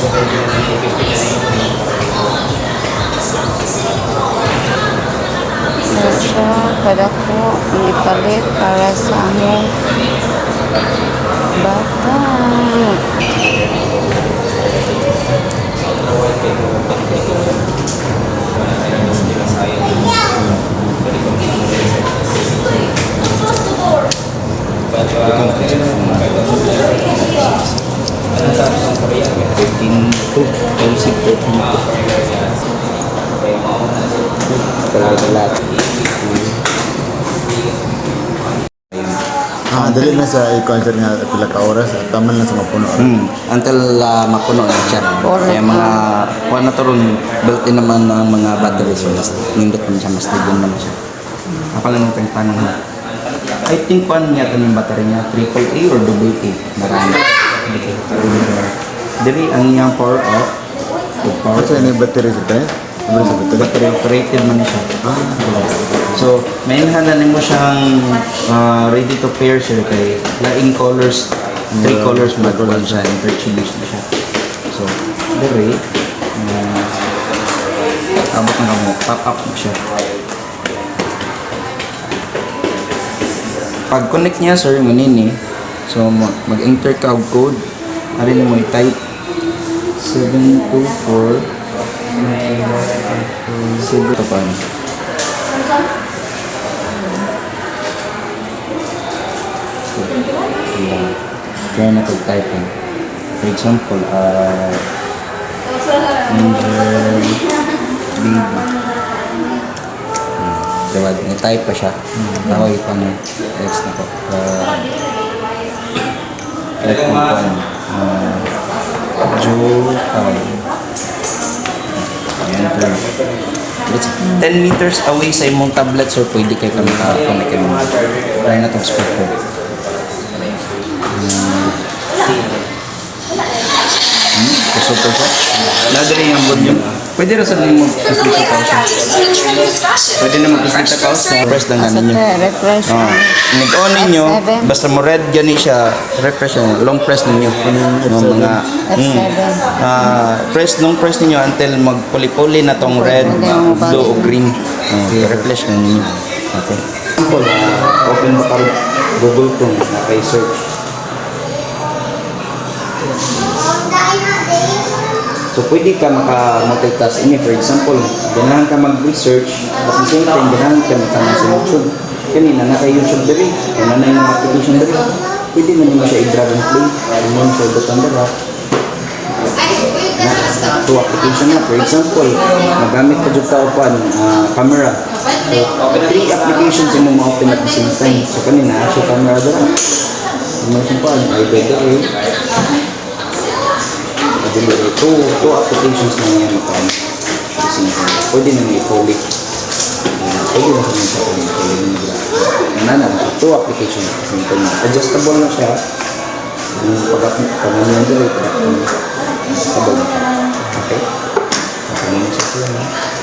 Siya kada ko ipalit para sa among bata. Dali na sa i-concert nga pila ka oras at taman lang sa mapuno. Until mapuno na siya. Kaya mga kuha na to ron, built-in naman ng mga batteries. So, nindot naman siya, mas stable naman siya. Ako lang yung tanong na. I think kuha niya ito yung battery niya, AAA or AA? Marami. Dili, ang niyang power off. Power Kasi yung battery sa tayo? battery operated man siya. So, may hanalan mo siyang ready to pair siya kay laing colors, 3 colors magkuhan siya, interchange na siya. So, very abot na kamo, pop up mo siya. Pag connect niya sir, manini, so mag-enter ka og code, ari mo i-type 724 7 pa paano? Kaya na pag-typing. For example, Angel Baby. Diba, ni-type pa siya. Tawag pa ng text na ko. Type ko pa Joe Enter. It's 10 meters away sa imong tablet, sir. Pwede kayo kami connect mo. Try na itong speaker. Super siya. Lagari yung volume. Pwede rin sa nimo mag-split sa pause. Pwede na mag-split sa pause. Refresh lang na ninyo. Refresh. Nag-on ninyo. Basta mo red gani siya. Refresh yan. Long press ninyo. Mga long press ninyo until magpuli-puli na tong red, blue o green. Refresh na ninyo. Okay. Example, open mo karo Google Chrome na kay search. So, pwede ka maka-multitask ini. For example, ganahan ka mag-research at the same time, ganahan ka makanan sa YouTube. Kanina, naka-YouTube dali. Kung na yung application dali, pwede na naman siya i-drag and play. Kung mo siya butang dala. Two application na. For example, magamit ka dyan kaupan, camera. So, 3 applications yung ma-open at the same time. So, kanina, siya camera dala. Kung mo siya pa, ay better eh. Two applications na ngayon makaan. Pwede na may poly. Pwede na kami sa poly. Two applications. Adjustable na siya. Pag-naman yung delete. Adjustable na siya. Okay? Okay na siya.